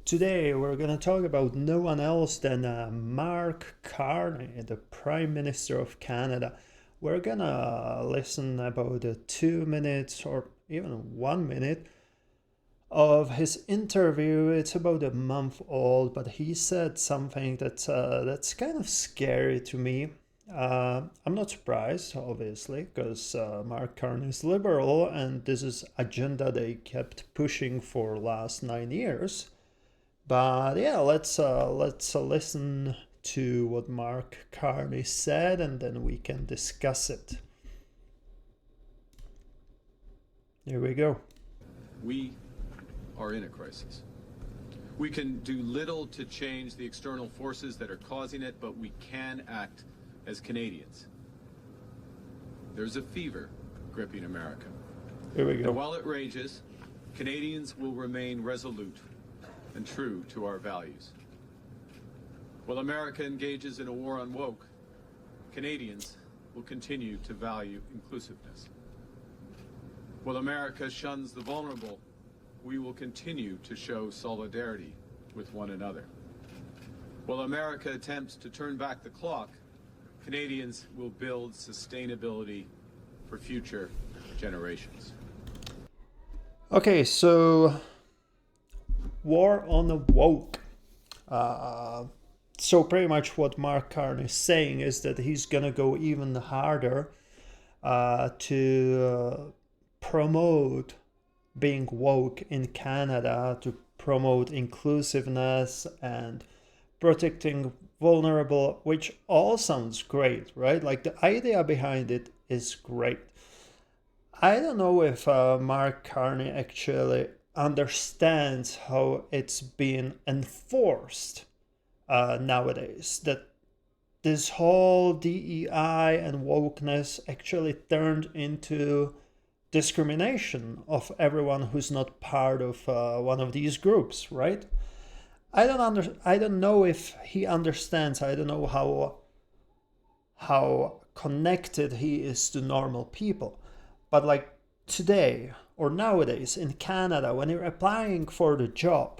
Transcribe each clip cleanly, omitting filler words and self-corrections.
Today we're going to talk about no one else than Mark Carney, the Prime Minister of Canada. We're going to listen about 2 minutes or even 1 minute of his interview. It's about a month old, but he said something that's kind of scary to me. I'm not surprised, obviously, because Mark Carney is liberal, and this is agenda they kept pushing for last 9 years. But yeah, let's listen to what Mark Carney said, and then we can discuss it. Here we go. We are in a crisis. We can do little to change the external forces that are causing it, but we can act as Canadians. There's a fever gripping America. Here we go. And while it rages, Canadians will remain resolute and true to our values. While America engages in a war on woke, Canadians will continue to value inclusiveness. While America shuns the vulnerable, we will continue to show solidarity with one another. While America attempts to turn back the clock, Canadians will build sustainability for future generations. Okay, so war on the woke. So pretty much what Mark Carney is saying is that he's gonna go even harder to promote being woke in Canada, to promote inclusiveness and protecting vulnerable, which all sounds great, right? Like the idea behind it is great. I don't know if Mark Carney actually understands how it's being enforced nowadays, that this whole DEI and wokeness actually turned into discrimination of everyone who's not part of one of these groups, right? I don't know if he understands. I don't know how connected he is to normal people, but like today or nowadays in Canada, when you're applying for the job,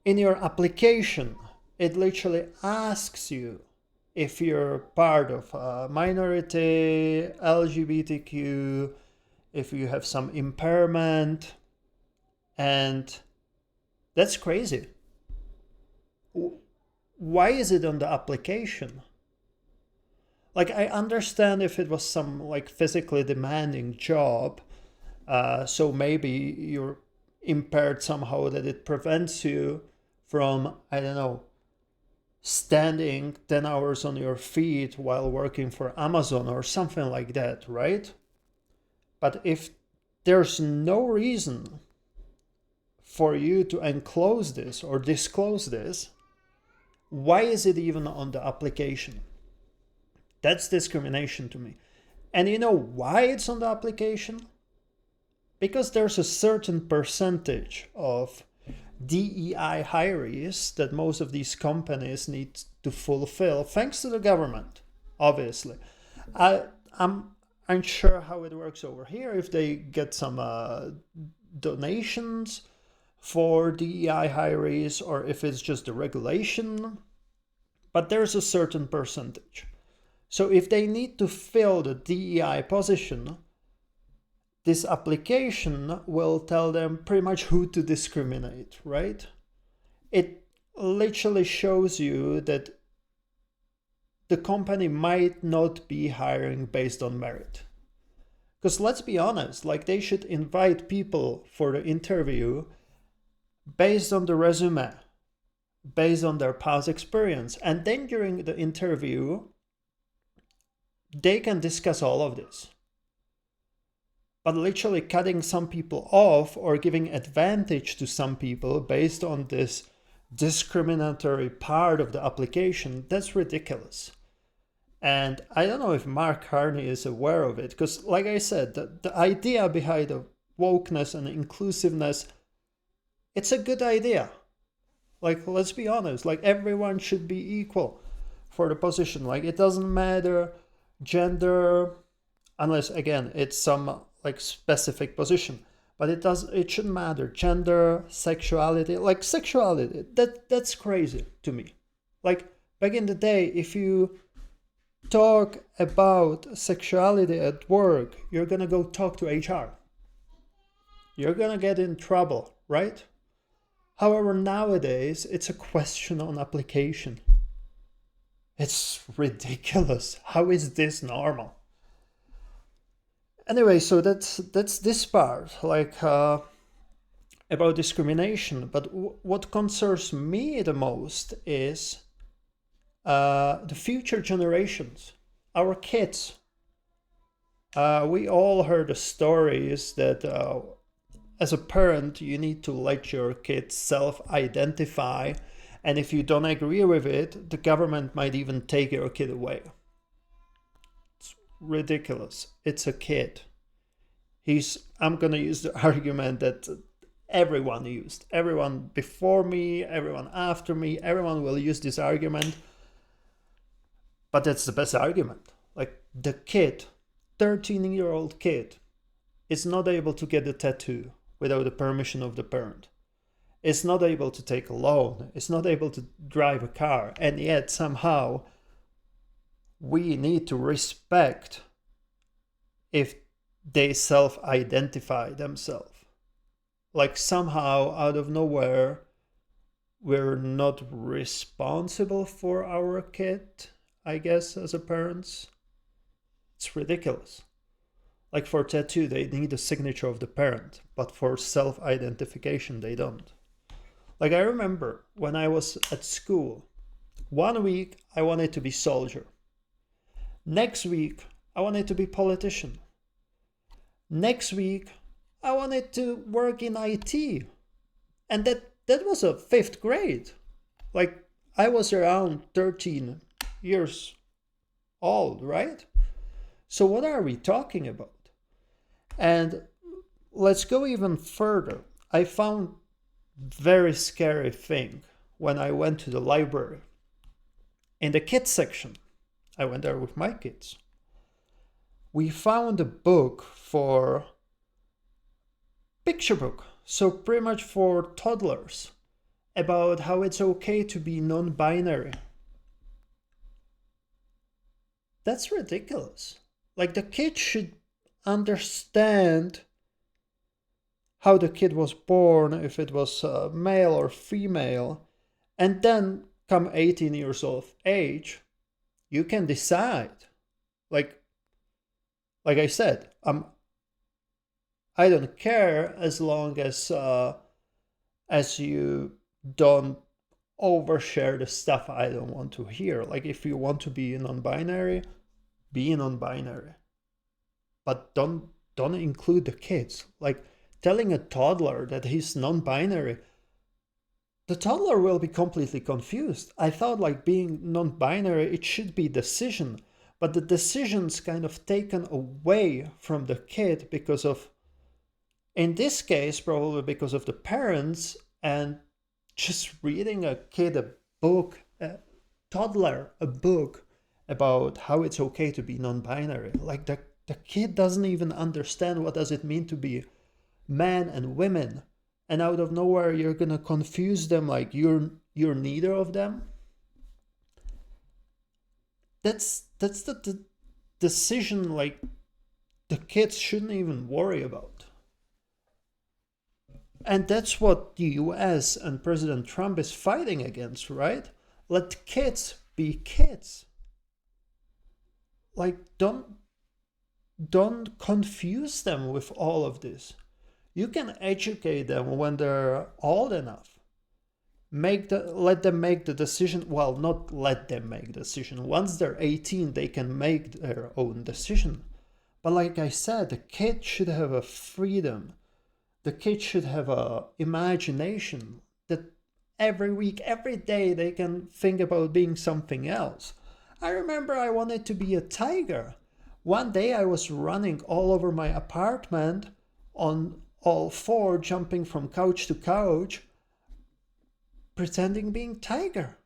in your application, it literally asks you if you're part of a minority, LGBTQ, if you have some impairment, and that's crazy. Why is it on the application? Like, I understand if it was some like physically demanding job, so maybe you're impaired somehow that it prevents you from, I don't know, standing 10 hours on your feet while working for Amazon or something like that, right? But if there's no reason for you to enclose this or disclose this, why is it even on the application? That's discrimination to me. And you know why it's on the application? Because there's a certain percentage of DEI hires that most of these companies need to fulfill, thanks to the government, obviously. I'm unsure how it works over here, if they get some donations for DEI hires or if it's just a regulation, but there's a certain percentage. So if they need to fill the DEI position, this application will tell them pretty much who to discriminate, right? It literally shows you that the company might not be hiring based on merit. Because let's be honest, like they should invite people for the interview based on the resume, based on their past experience. And then during the interview, they can discuss all of this. But literally cutting some people off or giving advantage to some people based on this discriminatory part of the application, that's ridiculous. And I don't know if Mark Carney is aware of it, because like I said, the idea behind the wokeness and inclusiveness, it's a good idea. Like, let's be honest, like everyone should be equal for the position. Like it doesn't matter gender, unless again it's some like specific position. but it shouldn't matter. Gender, sexuality, like sexuality, that's crazy to me. Like back in the day, if you talk about sexuality at work, you're gonna go talk to HR. You're gonna get in trouble, right? However, nowadays it's a question on application. It's ridiculous. How is this normal? Anyway, so that's this part, like about discrimination. But what concerns me the most is the future generations, our kids. We all heard the stories that as a parent, you need to let your kids self-identify, and if you don't agree with it, the government might even take your kid away. Ridiculous. It's a kid. I'm gonna use the argument that everyone used. Everyone before me, everyone after me, everyone will use this argument. But that's the best argument. Like the kid, 13-year-old kid, is not able to get a tattoo without the permission of the parent. Is not able to take a loan. Is not able to drive a car. And yet somehow we need to respect if they self-identify themselves. Like somehow out of nowhere, we're not responsible for our kid, I guess, as a parents. It's ridiculous. Like for tattoo, they need a signature of the parent, but for self-identification, they don't. Like I remember when I was at school, 1 week I wanted to be soldier. Next week, I wanted to be politician. Next week, I wanted to work in IT. And that was a 5th grade. Like I was around 13 years old, right? So what are we talking about? And let's go even further. I found very scary thing when I went to the library. In the kids section, I went there with my kids. We found a book for picture book, so pretty much for toddlers, about how it's okay to be non-binary. That's ridiculous. Like the kid should understand how the kid was born, if it was male or female, and then come 18 years of age, you can decide. Like I said, I don't care as long as you don't overshare the stuff I don't want to hear. Like if you want to be non-binary, be non-binary, but don't include the kids. Like telling a toddler that he's non-binary, the toddler will be completely confused. I thought like being non-binary, it should be decision, but the decision's kind of taken away from the kid because of, in this case, probably because of the parents, and just reading a kid a book, a toddler a book about how it's okay to be non-binary. Like the kid doesn't even understand what does it mean to be man and women, and out of nowhere you're gonna confuse them like you're neither of them. That's the decision like the kids shouldn't even worry about. And that's what the US and President Trump is fighting against, right? Let kids be kids. Like don't confuse them with all of this. You can educate them when they're old enough. Let them make the decision. Well, not let them make the decision. Once they're 18, they can make their own decision. But like I said, the kid should have a freedom. The kid should have a imagination that every week, every day they can think about being something else. I remember I wanted to be a tiger. One day I was running all over my apartment on all four, jumping from couch to couch, pretending being tiger.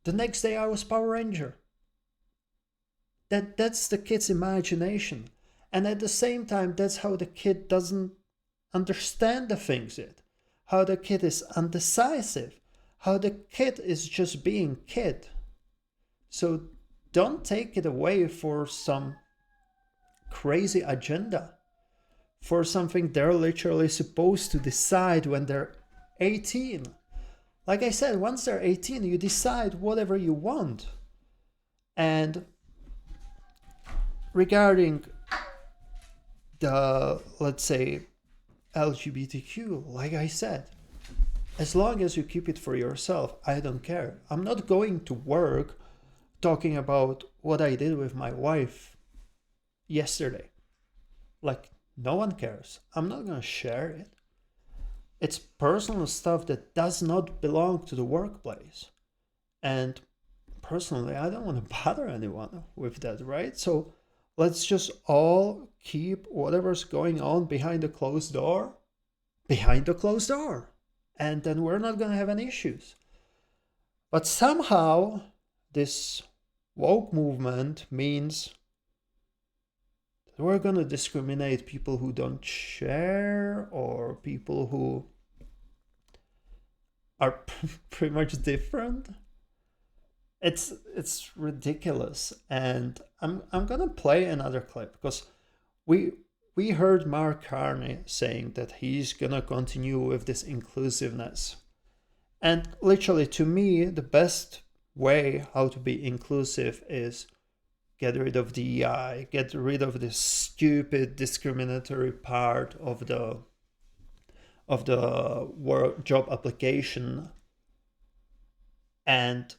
The next day I was Power Ranger. That's the kid's imagination. And at the same time, that's how the kid doesn't understand the things yet, how the kid is undecisive, how the kid is just being kid. So don't take it away for some crazy agenda, for something they're literally supposed to decide when they're 18. Like I said, once they're 18, you decide whatever you want. And regarding the, let's say, LGBTQ, like I said, as long as you keep it for yourself, I don't care. I'm not going to work talking about what I did with my wife yesterday. Like, no one cares. I'm not going to share it. It's personal stuff that does not belong to the workplace. And personally, I don't want to bother anyone with that, right? So let's just all keep whatever's going on behind the closed door. And then we're not going to have any issues. But somehow this woke movement means that we're going to discriminate people who don't share, or people who are pretty much different. It's ridiculous. And I'm going to play another clip, because we heard Mark Carney saying that he's going to continue with this inclusiveness. And literally, to me, the best way how to be inclusive is get rid of DEI, get rid of this stupid discriminatory part of the work job application, and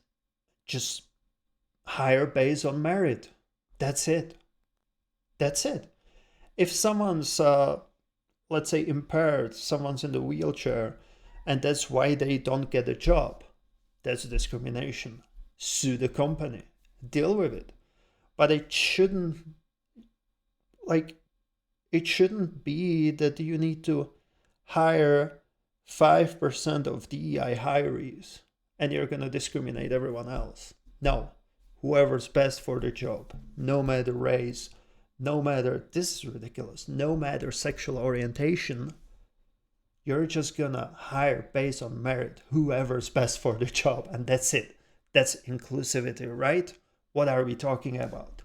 just hire based on merit. That's it. If someone's, let's say, impaired, someone's in the wheelchair, and that's why they don't get a job, that's discrimination. Sue the company. Deal with it. But it shouldn't be that you need to hire 5% of DEI hirees and you're going to discriminate everyone else. No. Whoever's best for the job, no matter race, no matter, this is ridiculous, no matter sexual orientation, you're just gonna hire based on merit, whoever's best for the job, and that's it. That's inclusivity, right? What are we talking about?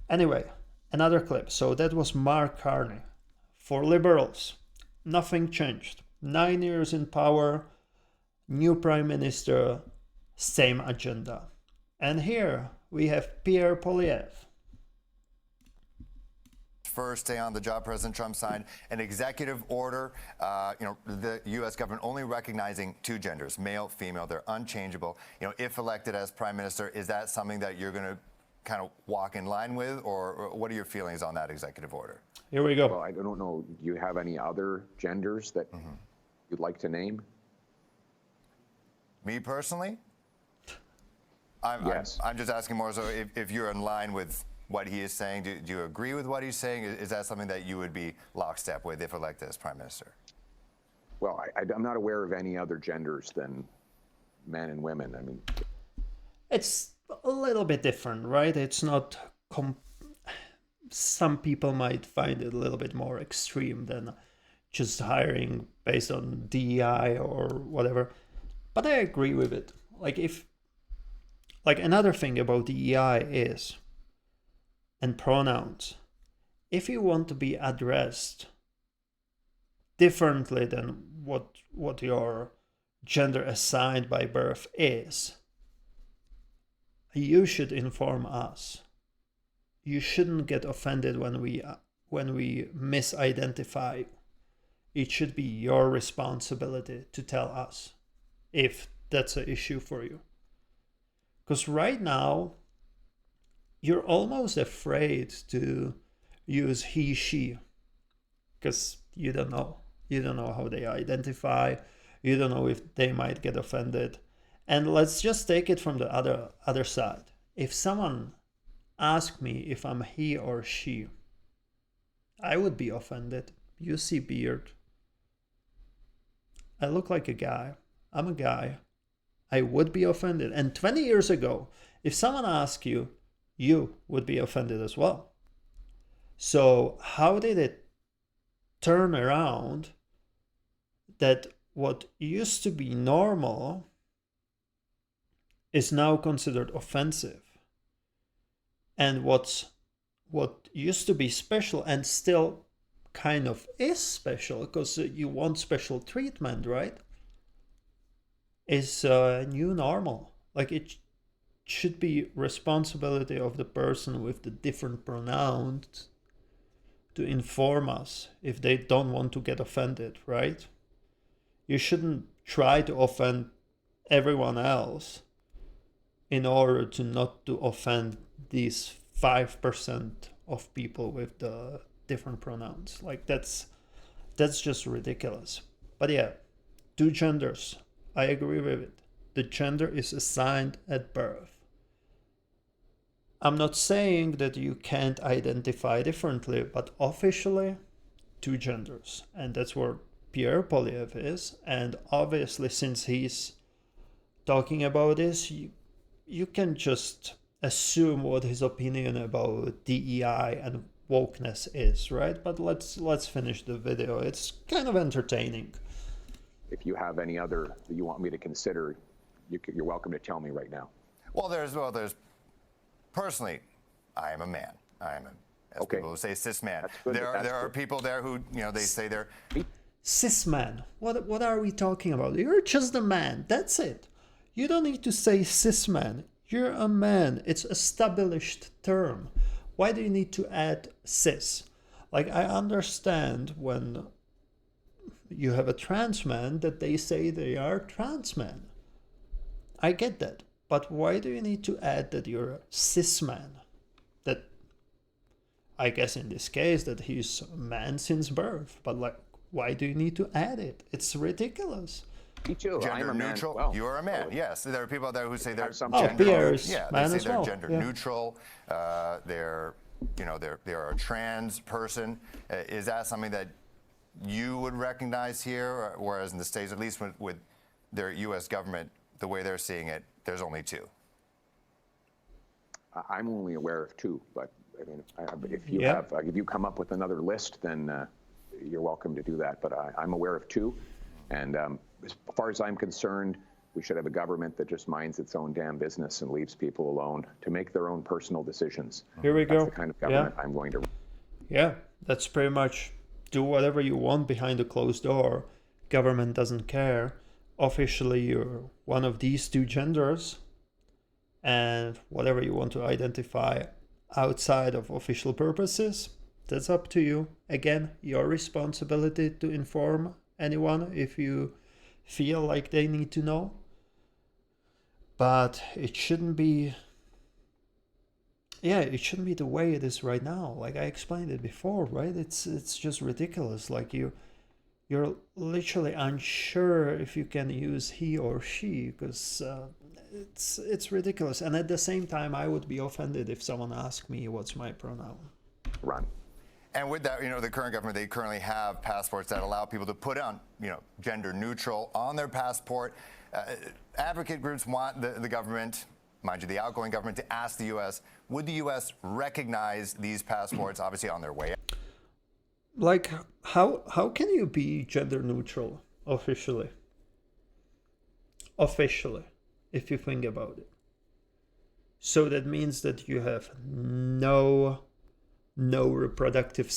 Anyway, another clip. So that was Mark Carney. For liberals, nothing changed. 9 years in power, new prime minister, same agenda. And here we have Pierre Poilievre. First day on the job, President Trump signed an executive order, the U.S. government only recognizing two genders, male, female. They're unchangeable. If elected as prime minister, is that something that you're going to kind of walk in line with, or what are your feelings on that executive order? Here we go. Well, I don't know. Do you have any other genders that you'd like to name? Me personally? Yes. I'm just asking more so if you're in line with what he is saying. Do you agree with what he's saying? Is that something that you would be lockstep with if elected as prime minister? Well, I'm not aware of any other genders than men and women. I mean, it's a little bit different, right? It's not. Some people might find it a little bit more extreme than just hiring based on DEI or whatever. But I agree with it. Like another thing about DEI is, and pronouns, if you want to be addressed differently than what your gender assigned by birth is, you should inform us. You shouldn't get offended when we misidentify. It should be your responsibility to tell us if that's an issue for you. Because right now, you're almost afraid to use he, she, because you don't know. You don't know how they identify. You don't know if they might get offended. And let's just take it from the other side. If someone asked me if I'm he or she, I would be offended. You see beard. I look like a guy. I'm a guy. I would be offended. And 20 years ago, if someone asked you, you would be offended as well. So how did it turn around that what used to be normal is now considered offensive, and what used to be special and still kind of is special because you want special treatment, right, is new normal. Like, it should be responsibility of the person with the different pronouns to inform us if they don't want to get offended, right? You shouldn't try to offend everyone else in order to not to offend these 5% of people with the different pronouns. Like, that's just ridiculous. But yeah, two genders, I agree with it. The gender is assigned at birth. I'm not saying that you can't identify differently, but officially, two genders. And that's where Pierre Polyev is. And obviously, since he's talking about this, you can just assume what his opinion about DEI and wokeness is, right? But let's finish the video. It's kind of entertaining. If you have any other that you want me to consider, you're welcome to tell me right now. Well, there's personally, I am a man. I am as Okay. people who say cis man. That's good, There that's are good. people there who, they say they're Cis man. What are we talking about? You're just a man. That's it. You don't need to say cis man. You're a man. It's an established term. Why do you need to add cis? Like, I understand when you have a trans man that they say they are trans man. I get that. But why do you need to add that you're a cis man? That, I guess in this case, that he's a man since birth. But like, why do you need to add it? It's ridiculous. Me too. I'm gender a man. neutral. Well, You are a man. Yes, there are people out there who say they're have some gender. Pierre's Yeah, man they as say they're well. gender Yeah. neutral. They're a trans person. Is that something that you would recognize here, whereas in the States, at least with their U.S. government, the way they're seeing it, there's only two? I'm only aware of two, but I mean, if you Yeah. have, if you come up with another list, then you're welcome to do that. But I'm aware of two, and as far as I'm concerned, we should have a government that just minds its own damn business and leaves people alone to make their own personal decisions. Here we That's go. the kind of government I'm going to. Yeah, that's pretty much do whatever you want behind a closed door. Government doesn't care. Officially, you're one of these two genders, and whatever you want to identify outside of official purposes, that's up to you. Again, your responsibility to inform anyone if you feel like they need to know. But it shouldn't be it shouldn't be the way it is right now. Like I explained it before, right? It's just ridiculous. Like you're literally unsure if you can use he or she because it's ridiculous. And at the same time, I would be offended if someone asked me what's my pronoun. Run. And with that, the current government, they currently have passports that allow people to put on, gender neutral on their passport. Advocate groups want the government, mind you, the outgoing government, to ask the U.S., would the U.S. recognize these passports, obviously on their way out? Like, how can you be gender neutral officially? Officially, if you think about it. So that means that you have no reproductive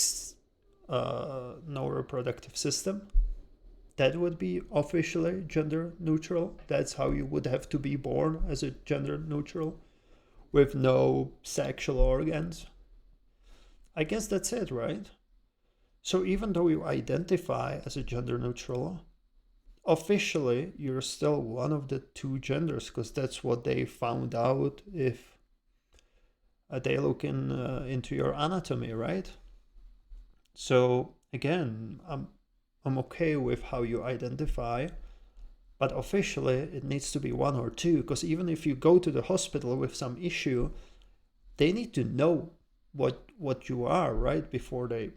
system. That would be officially gender neutral. That's how you would have to be born, as a gender neutral, with no sexual organs. I guess that's it, right? So even though you identify as a gender neutral, officially you're still one of the two genders, because that's what they found out if they look into your anatomy, right? So again, I'm okay with how you identify, but officially it needs to be one or two, because even if you go to the hospital with some issue, they need to know what you are, right? Before they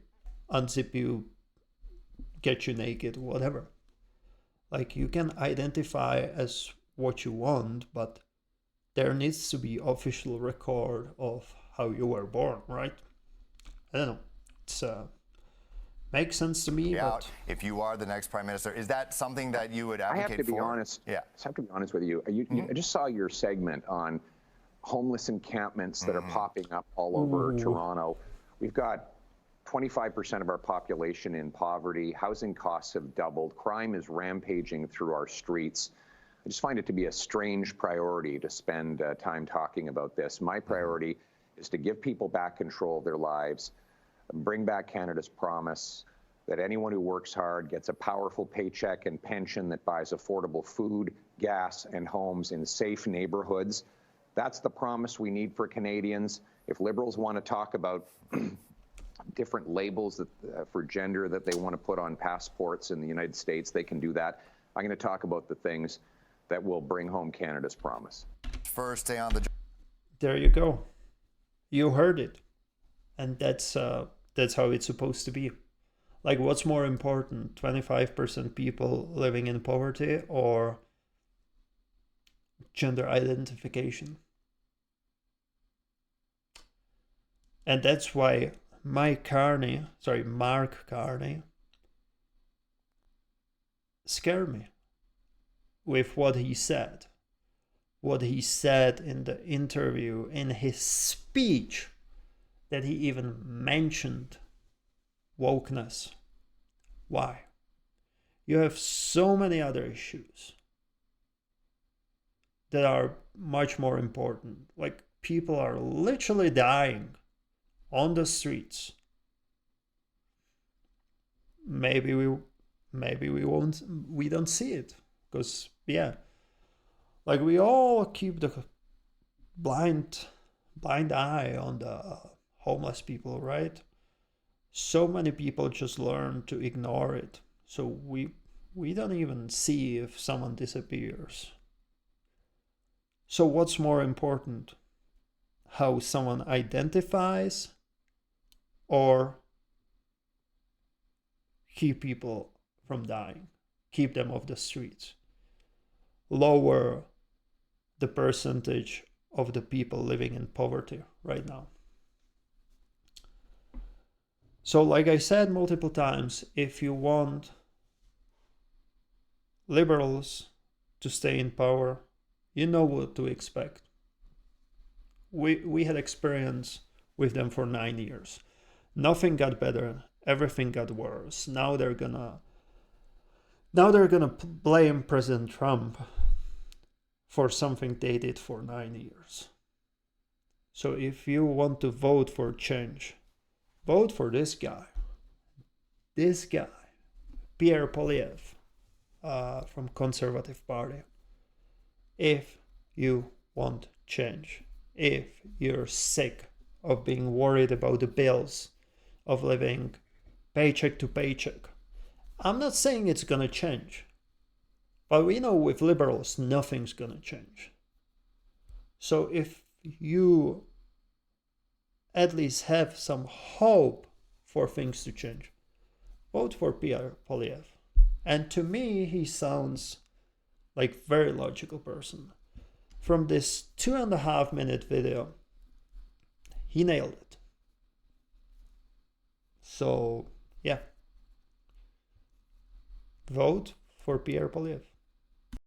unzip you, get you naked, whatever. Like, you can identify as what you want, but there needs to be official record of how you were born, right? I don't know. It's Makes sense to me, out but if you are the next prime minister. Is that something that you would I advocate have to be for? honest. Yeah. I have to be honest with you. I just saw your segment on homeless encampments that are popping up all over Toronto. We've got 25% of our population in poverty. Housing costs have doubled. Crime is rampaging through our streets. I just find it to be a strange priority to spend time talking about this. My priority is to give people back control of their lives, bring back Canada's promise that anyone who works hard gets a powerful paycheck and pension that buys affordable food, gas, and homes in safe neighborhoods. That's the promise we need for Canadians. If Liberals want to talk about different labels that, for gender that they want to put on passports in the United States, they can do that. I'm going to talk about the things that will bring home Canada's promise. First, stay on the job. there you go. You heard it. And that's how it's supposed to be. Like, what's more important, 25% people living in poverty or gender identification? And that's why Mark Carney scared me with what he said. What he said in the interview, in his speech, that he even mentioned wokeness. Why? You have so many other issues that are much more important. Like, people are literally dying on the streets. Maybe we don't see it, because like, we all keep the blind eye on the homeless people, right? So many people just learn to ignore it. So we don't even see if someone disappears. So what's more important? How someone identifies, or keep people from dying, keep them off the streets, lower the percentage of the people living in poverty right now. So, like I said multiple times, if you want Liberals to stay in power, you know what to expect. We had experience with them for 9 years. Nothing got better, everything got worse. Now they're gonna blame President Trump for something they did for 9 years. So if you want to vote for change, vote for this guy, Pierre Poilievre, from Conservative Party. If you want change, if you're sick of being worried about the bills, of living paycheck to paycheck. I'm not saying it's gonna change, but we know with Liberals nothing's gonna change. So if you at least have some hope for things to change, vote for Pierre Poilievre. And to me, he sounds like a very logical person. From this 2.5-minute video, he nailed it. So, yeah. Vote for Pierre Poilievre.